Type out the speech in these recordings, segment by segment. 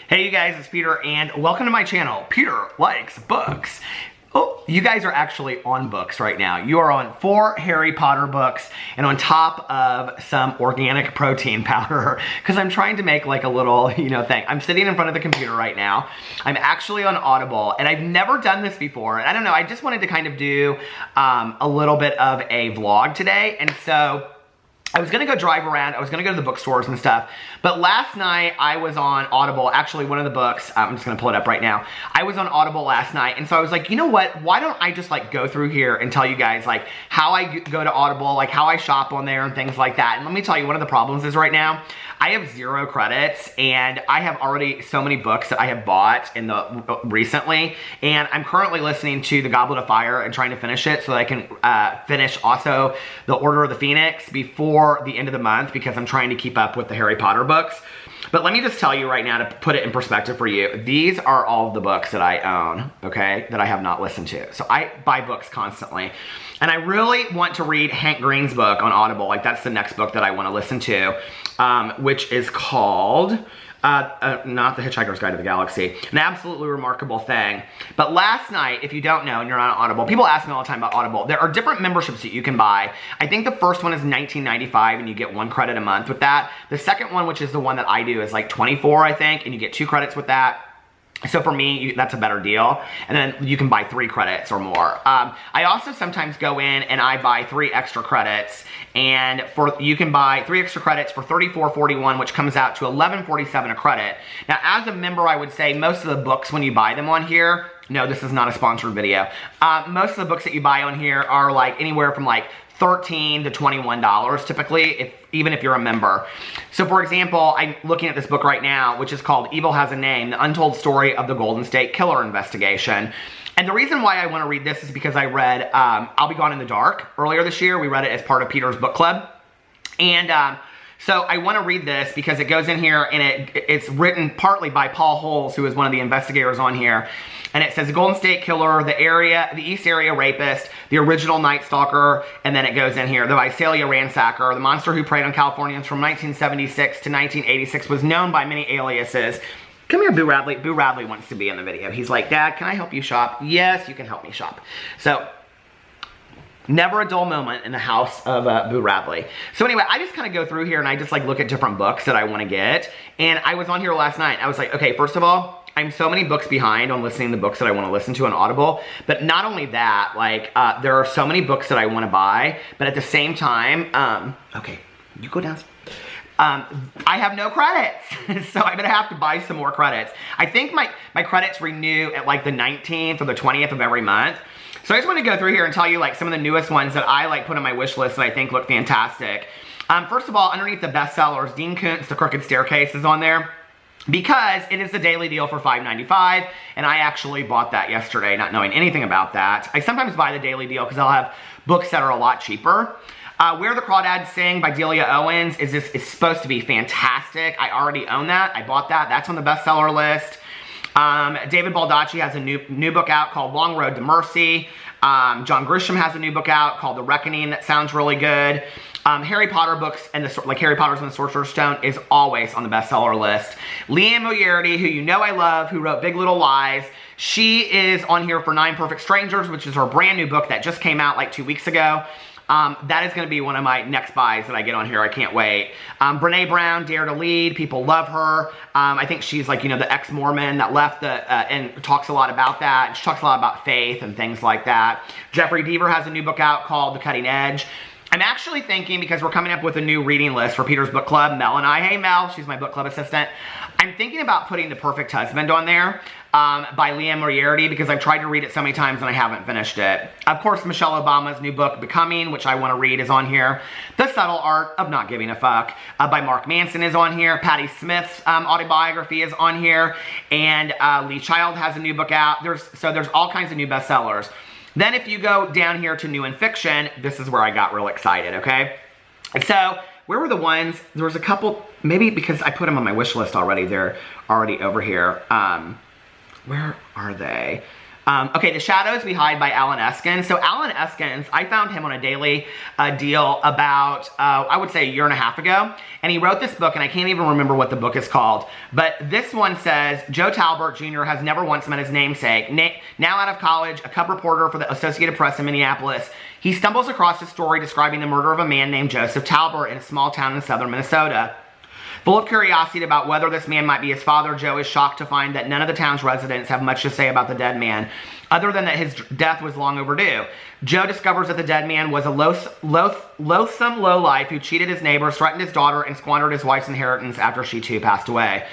Hey you guys, it's Peter and welcome to my channel, Peter Likes Books. Oh, you guys are actually on books right now. You are on 4 Harry Potter books and on top of some organic protein powder because I'm trying to make like a little, thing. I'm sitting in front of the computer right now. I'm actually on Audible and I've never done this before. And I don't know, I just wanted to kind of do a little bit of a vlog today. And so I was gonna go drive around, I was gonna go to the bookstores and stuff, but last night I was on Audible, actually one of the books, I'm just gonna pull it up right now. I was on Audible last night, and so I was like, you know what, why don't I just like go through here and tell you guys like how I go to Audible, like how I shop on there and things like that. And let me tell you, one of the problems is right now, I have 0 credits, and I have already so many books that I have bought recently, and I'm currently listening to The Goblet of Fire and trying to finish it so that I can finish also The Order of the Phoenix before the end of the month because I'm trying to keep up with the Harry Potter books. But let me just tell you right now to put it in perspective for you, these are all of the books that I own, okay, that I have not listened to. So I buy books constantly. And I really want to read Hank Green's book on Audible. Like that's the next book that I want to listen to, which is called, not The Hitchhiker's Guide to the Galaxy, an absolutely remarkable thing. But last night, if you don't know and you're on Audible, people ask me all the time about Audible. There are different memberships that you can buy. I think the first one is $19.95 and you get 1 credit a month with that. The second one, which is the one that I do, is like $24, I think, and you get 2 credits with that. So for me, that's a better deal. And then you can buy 3 credits or more. I also sometimes go in and I buy 3 extra credits. And you can buy 3 extra credits for $34.41, which comes out to $11.47 a credit. Now, as a member, I would say most of the books, when you buy them on here, no, this is not a sponsored video. Most of the books that you buy on here are like anywhere from like $13 to $21 typically, even if you're a member. So for example, I'm looking at this book right now, which is called Evil Has a Name, The Untold Story of the Golden State Killer Investigation. And the reason why I want to read this is because I read I'll Be Gone in the Dark earlier this year. We read it as part of Peter's book club. And so I want to read this because it goes in here and it's written partly by Paul Holes, who is one of the investigators on here. And it says the Golden State Killer, the East Area Rapist, the original Night Stalker, and then it goes in here, the Visalia Ransacker, the monster who preyed on Californians from 1976 to 1986, was known by many aliases. Come here, Boo Radley. Boo Radley wants to be in the video. He's like, Dad, can I help you shop? Yes, you can help me shop. So, never a dull moment in the house of Boo Radley. So anyway, I just kind of go through here and I just like look at different books that I want to get. And I was on here last night. I was like, okay, first of all, I'm so many books behind on listening to the books that I want to listen to on Audible. But not only that, like there are so many books that I want to buy. But at the same time, okay, you go down. I have no credits, so I'm gonna have to buy some more credits. I think my credits renew at like the 19th or the 20th of every month. So I just want to go through here and tell you like some of the newest ones that I like put on my wish list that I think look fantastic. First of all, underneath the bestsellers, Dean Koontz, The Crooked Staircase is on there because it is the daily deal for $5.95, and I actually bought that yesterday, not knowing anything about that. I sometimes buy the daily deal because I'll have books that are a lot cheaper. Where the Crawdads Sing by Delia Owens is supposed to be fantastic. I already own that. I bought that. That's on the bestseller list. David Baldacci has a new book out called Long Road to Mercy. John Grisham has a new book out called The Reckoning that sounds really good. Harry Potter books and like Harry Potter's and the Sorcerer's Stone is always on the bestseller list. Leanne Moriarty, who you know I love, who wrote Big Little Lies, she is on here for 9 Perfect Strangers, which is her brand new book that just came out like 2 weeks ago. That is going to be one of my next buys that I get on here. I can't wait. Brene Brown, Dare to Lead. People love her. I think she's like, the ex-Mormon that left and talks a lot about that. She talks a lot about faith and things like that. Jeffrey Deaver has a new book out called The Cutting Edge. I'm actually thinking, because we're coming up with a new reading list for Peter's book club, Mel and I, hey Mel, she's my book club assistant. I'm thinking about putting The Perfect Husband on there by Leanne Moriarty because I've tried to read it so many times and I haven't finished it. Of course, Michelle Obama's new book, Becoming, which I want to read, is on here. The Subtle Art of Not Giving a Fuck by Mark Manson is on here. Patti Smith's autobiography is on here. And Lee Child has a new book out. There's all kinds of new bestsellers. Then if you go down here to New in Fiction, this is where I got real excited, okay? So, where were the ones? There was a couple, maybe because I put them on my wish list already. They're already over here. Where are they? Okay, The Shadows We Hide by Alan Eskens. So Alan Eskens, I found him on a daily deal about, I would say a year and a half ago. And he wrote this book, and I can't even remember what the book is called. But this one says, Joe Talbert Jr. has never once met his namesake. Now out of college, a cub reporter for the Associated Press in Minneapolis, he stumbles across a story describing the murder of a man named Joseph Talbert in a small town in southern Minnesota. Full of curiosity about whether this man might be his father, Joe is shocked to find that none of the town's residents have much to say about the dead man, other than that his death was long overdue. Joe discovers that the dead man was a loathsome lowlife who cheated his neighbors, threatened his daughter, and squandered his wife's inheritance after she too passed away.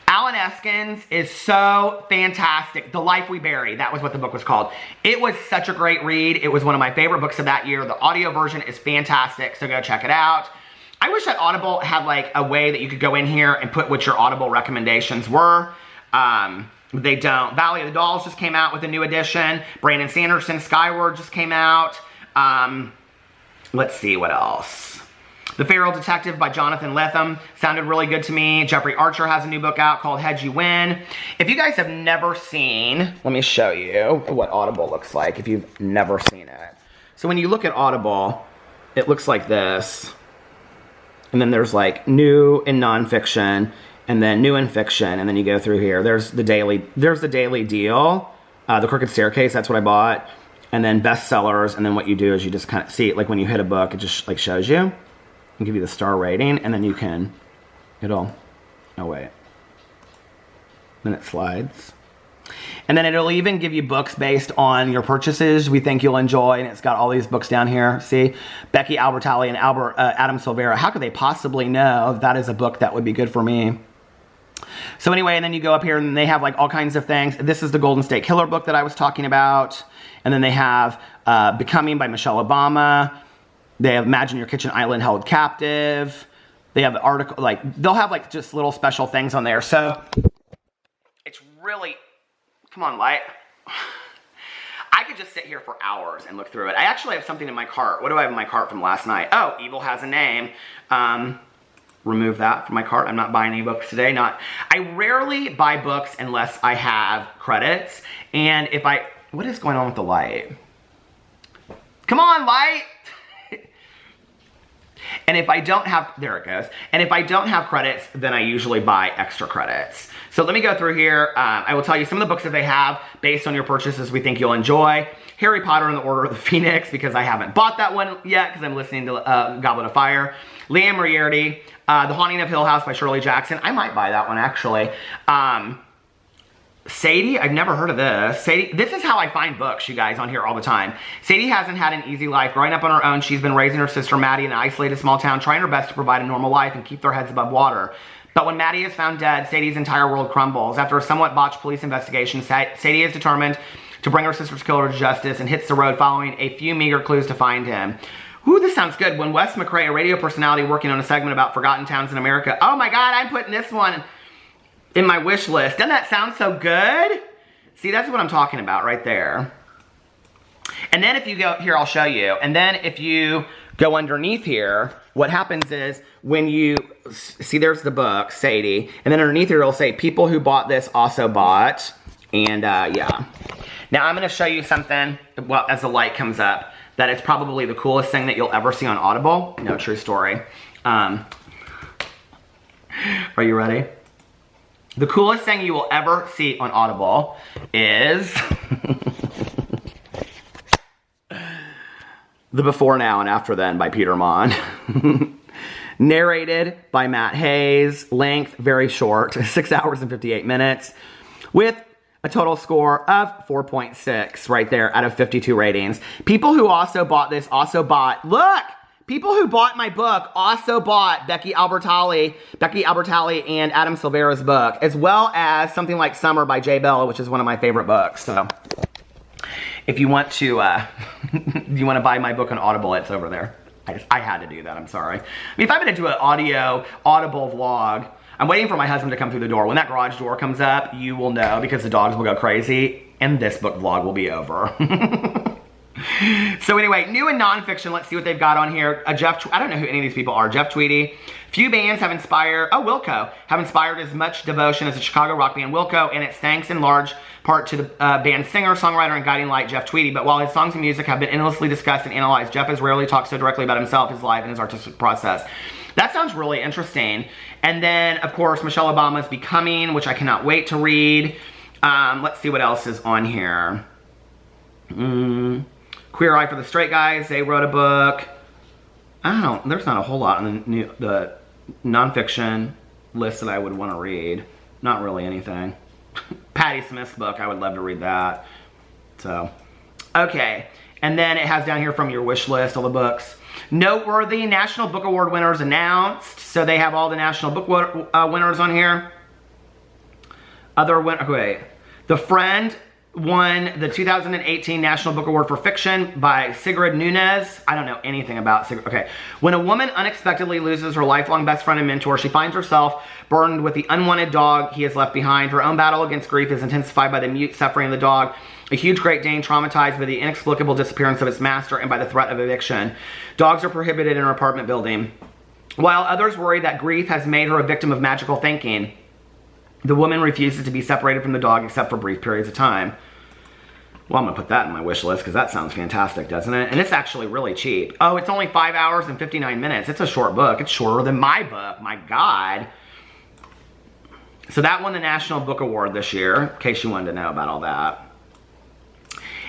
Alan Eskens is so fantastic. The Life We Bury, that was what the book was called. It was such a great read. It was one of my favorite books of that year. The audio version is fantastic, so go check it out. I wish that Audible had like a way that you could go in here and put what your Audible recommendations were. They don't. Valley of the Dolls just came out with a new edition. Brandon Sanderson's Skyward just came out. Let's see what else. The Feral Detective by Jonathan Lethem sounded really good to me. Jeffrey Archer has a new book out called Head You Win. If you guys have never seen, let me show you what Audible looks like if you've never seen it. So when you look at Audible, it looks like this. And then there's like new and nonfiction, and then new and fiction, and then you go through here. There's the daily deal, The Crooked Staircase, that's what I bought, and then bestsellers, and then what you do is you just kind of see it, like when you hit a book, it just like shows you, and give you the star rating, and then you can, oh wait, then it slides. And then it'll even give you books based on your purchases we think you'll enjoy. And it's got all these books down here. See? Becky Albertalli and Adam Silvera. How could they possibly know that is a book that would be good for me? So anyway, and then you go up here and they have like all kinds of things. This is the Golden State Killer book that I was talking about. And then they have Becoming by Michelle Obama. They have Imagine Your Kitchen Island Held Captive. They have the article, like they'll have like just little special things on there. So it's really... Come on, light. I could just sit here for hours and look through it. I actually have something in my cart. What do I have in my cart from last night? Oh, Evil Has a Name. Remove that from my cart. I'm not buying any books today. I rarely buy books unless I have credits. And if I... What is going on with the light? Come on, light! And if I don't have, there it goes. And if I don't have credits, then I usually buy extra credits. So let me go through here. I will tell you some of the books that they have based on your purchases we think you'll enjoy. Harry Potter and the Order of the Phoenix, because I haven't bought that one yet, because I'm listening to Goblet of Fire. Liam Moriarty, The Haunting of Hill House by Shirley Jackson. I might buy that one, actually. Sadie, I've never heard of this. Sadie, this is how I find books, you guys, on here all the time. Sadie hasn't had an easy life. Growing up on her own, she's been raising her sister Maddie in an isolated small town, trying her best to provide a normal life and keep their heads above water. But when Maddie is found dead, Sadie's entire world crumbles. After a somewhat botched police investigation, Sadie is determined to bring her sister's killer to justice and hits the road following a few meager clues to find him. Ooh, this sounds good. When Wes McCrae, a radio personality working on a segment about forgotten towns in America. Oh my God, I'm putting this one in my wish list. Doesn't that sound so good? See, that's what I'm talking about right there. And then if you go, here I'll show you. And then if you go underneath here, what happens is when you, see there's the book, Sadie. And then underneath here it'll say, people who bought this also bought. And yeah. Now I'm going to show you something, well, as the light comes up, that is probably the coolest thing that you'll ever see on Audible. No, true story. Are you ready? The coolest thing you will ever see on Audible is The Before Now and After Then by Peter Monn. Narrated by Matt Hayes. Length, very short, 6 hours and 58 minutes. With a total score of 4.6 right there out of 52 ratings. People who also bought this also bought, look! People who bought my book also bought Becky Albertalli and Adam Silvera's book, as well as something like Summer by J. Bell, which is one of my favorite books. So, if you want to, you want to buy my book on Audible, it's over there. I had to do that. I'm sorry. I mean, if I'm going to do an Audible vlog, I'm waiting for my husband to come through the door. When that garage door comes up, you will know because the dogs will go crazy, and this book vlog will be over. So anyway, new and nonfiction, let's see what they've got on here. I don't know who any of these people are. Jeff Tweedy. Few bands have inspired, Wilco, have inspired as much devotion as the Chicago rock band Wilco, and it's thanks in large part to the band's singer, songwriter, and guiding light, Jeff Tweedy. But while his songs and music have been endlessly discussed and analyzed, Jeff has rarely talked so directly about himself, his life, and his artistic process. That sounds really interesting. And then, of course, Michelle Obama's Becoming, which I cannot wait to read. Let's see what else is on here. Queer Eye for the Straight Guys, they wrote a book. There's not a whole lot on the nonfiction list that I would want to read. Not really anything. Patti Smith's book, I would love to read that. So, okay. And then it has down here from your wish list all the books. Noteworthy National Book Award winners announced. So they have all the National Book winners on here. The Friend won the 2018 National Book Award for Fiction by Sigrid Nunez. I don't know anything about Sigrid. Okay. When a woman unexpectedly loses her lifelong best friend and mentor, she finds herself burdened with the unwanted dog he has left behind. Her own battle against grief is intensified by the mute suffering of the dog, a huge Great Dane traumatized by the inexplicable disappearance of its master and by the threat of eviction. Dogs are prohibited in her apartment building. While others worry that grief has made her a victim of magical thinking, the woman refuses to be separated from the dog except for brief periods of time. Well, I'm going to put that in my wish list because that sounds fantastic, doesn't it? And it's actually really cheap. Oh, it's only 5 hours and 59 minutes. It's a short book. It's shorter than my book. My God. So that won the National Book Award this year, in case you wanted to know about all that.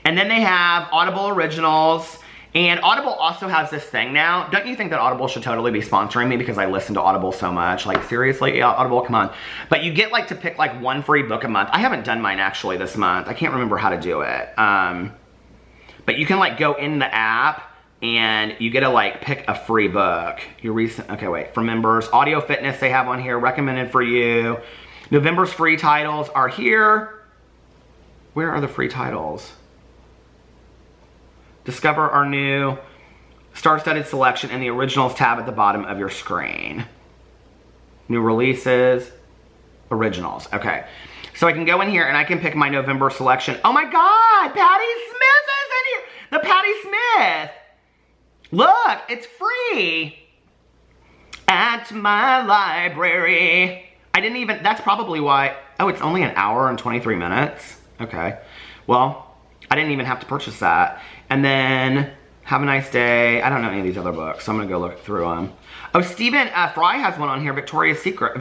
And then they have Audible Originals. And Audible also has this thing now. Don't you think that Audible should totally be sponsoring me because I listen to Audible so much? Like, seriously, Audible, come on. But you get like to pick like one free book a month. I haven't done mine actually this month. I can't remember how to do it. But you can like go in the app and you get to like pick a free book. For members. Audio Fitness they have on here, recommended for you. November's free titles are here. Where are the free titles? Discover our new star-studded selection in the originals tab at the bottom of your screen. New releases, originals. Okay. So I can go in here and I can pick my November selection. Oh my God, Patti Smith is in here. The Patti Smith. Look, it's free. At my library. That's probably why. Oh, it's only an hour and 23 minutes. Okay. Well, I didn't even have to purchase that. And then, Have a Nice Day. I don't know any of these other books, so I'm going to go look through them. Oh, Stephen Fry has one on here, Victorian Secrets.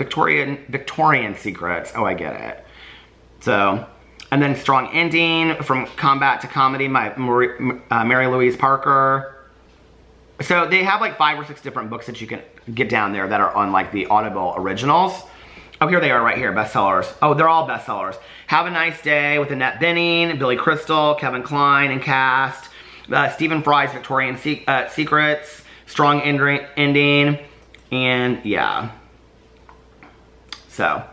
Oh, I get it. So, and then Strong Ending, From Combat to Comedy, by Mary Louise Parker. So they have like 5 or 6 different books that you can get down there that are on like the Audible originals. Oh, here they are right here, bestsellers. Oh, they're all bestsellers. Have a Nice Day with Annette Bening, Billy Crystal, Kevin Kline, and cast. Stephen Fry's Victorian Secrets, Strong Ending, and yeah. So,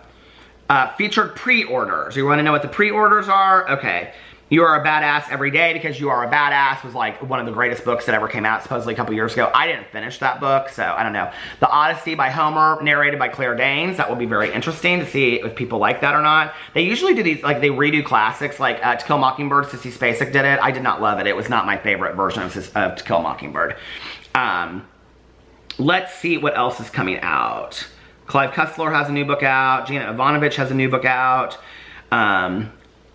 featured pre-orders. You want to know what the pre-orders are? Okay. You Are a Badass Every Day Because You Are a Badass was like one of the greatest books that ever came out supposedly a couple years ago. I didn't finish that book, so I don't know. The Odyssey by Homer, narrated by Claire Danes. That will be very interesting to see if people like that or not. They usually do these, like they redo classics, like To Kill a Mockingbird, Sissy Spacek did it. I did not love it. It was not my favorite version of To Kill a Mockingbird. Let's see what else is coming out. Clive Cussler has a new book out. Gina Ivanovich has a new book out.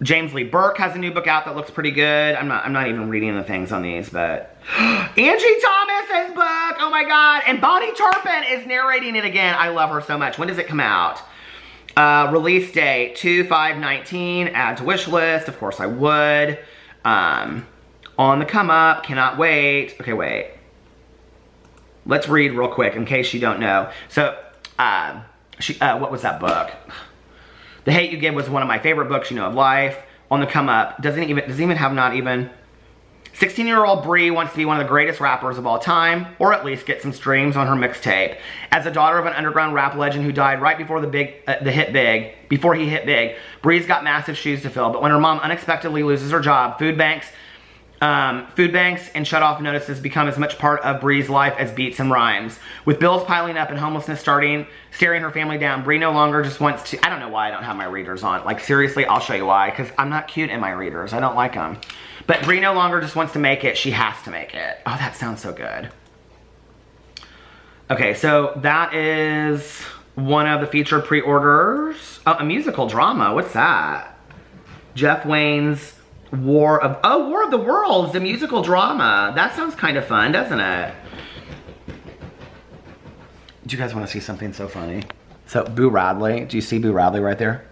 James Lee Burke has a new book out that looks pretty good. I'm not even reading the things on these, but Angie Thomas's book. Oh my God. And Bonnie Turpin is narrating it again. I love her so much. When does it come out? Release date 2/5/19. Add to wish list. Of course I would. On the come up. Cannot wait. Okay, wait. Let's read real quick in case you don't know. So, what was that book? The Hate You Give was one of my favorite books, of life. On the come up. Does it even have not even? 16-year-old Brie wants to be one of the greatest rappers of all time, or at least get some streams on her mixtape. As the daughter of an underground rap legend who died right before before he hit big, Brie's got massive shoes to fill. But when her mom unexpectedly loses her job, food banks Food banks and shut-off notices become as much part of Bree's life as beats and rhymes. With bills piling up and homelessness staring her family down, Bree no longer just wants to... I don't know why I don't have my readers on. Like, seriously, I'll show you why. Because I'm not cute in my readers. I don't like them. But Bree no longer just wants to make it. She has to make it. Oh, that sounds so good. Okay, so that is one of the featured pre-orders. Oh, a musical drama. What's that? Jeff Wayne's War of the Worlds, the musical drama. That sounds kind of fun, doesn't it? Do you guys want to see something so funny? So, Boo Radley. Do you see Boo Radley right there?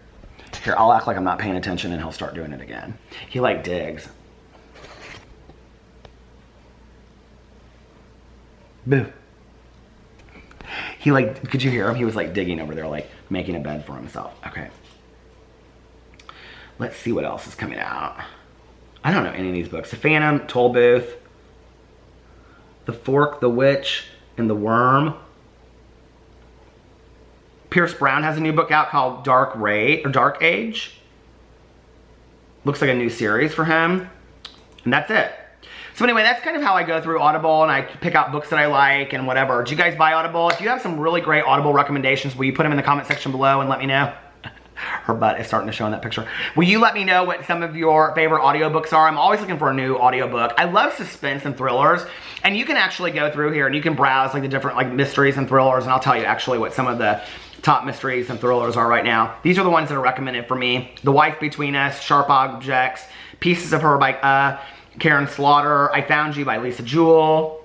Here, I'll act like I'm not paying attention and he'll start doing it again. He like digs. Boo. He like, could you hear him? He was like digging over there, like making a bed for himself. Okay. Let's see what else is coming out. I don't know any of these books. The Phantom, Toll Booth, The Fork, The Witch, and The Worm. Pierce Brown has a new book out called Dark Age. Looks like a new series for him. And that's it. So anyway, that's kind of how I go through Audible, and I pick out books that I like and whatever. Do you guys buy Audible? If you have some really great Audible recommendations, will you put them in the comment section below and let me know? Her butt is starting to show in that picture. Will you let me know what some of your favorite audiobooks are? I'm always looking for a new audiobook. I love suspense and thrillers, and you can actually go through here and you can browse like the different like mysteries and thrillers, and I'll tell you actually what some of the top mysteries and thrillers are right now. These are the ones that are recommended for me. The Wife Between Us, Sharp Objects, Pieces of Her by Karen Slaughter, I Found You by Lisa Jewell,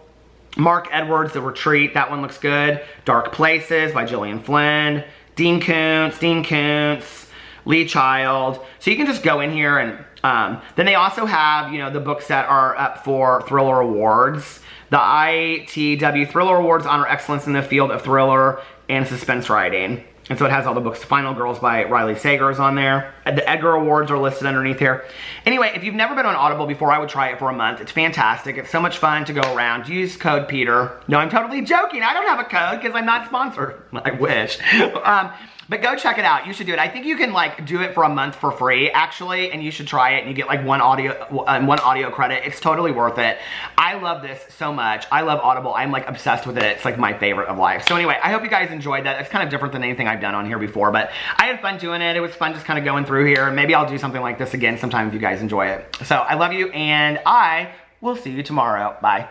Mark Edwards, The Retreat, that one looks good. Dark Places by Gillian Flynn, Dean Koontz, Lee Child. So you can just go in here and then they also have, you know, the books that are up for Thriller Awards. The ITW Thriller Awards honor excellence in the field of thriller and suspense writing. And so it has all the books. Final Girls by Riley Sager is on there. The Edgar Awards are listed underneath here. Anyway, if you've never been on Audible before, I would try it for a month. It's fantastic. It's so much fun to go around. Use code Peter. No, I'm totally joking. I don't have a code because I'm not sponsored. I wish. But go check it out. You should do it. I think you can like do it for a month for free actually, and you should try it and you get like one audio credit. It's totally worth it. I love this so much. I love Audible. I'm like obsessed with it. It's like my favorite of life. So anyway, I hope you guys enjoyed that. It's kind of different than anything I've done on here before, but I had fun doing it. It was fun just kind of going through here, and maybe I'll do something like this again sometime if you guys enjoy it. So I love you, and I will see you tomorrow. Bye.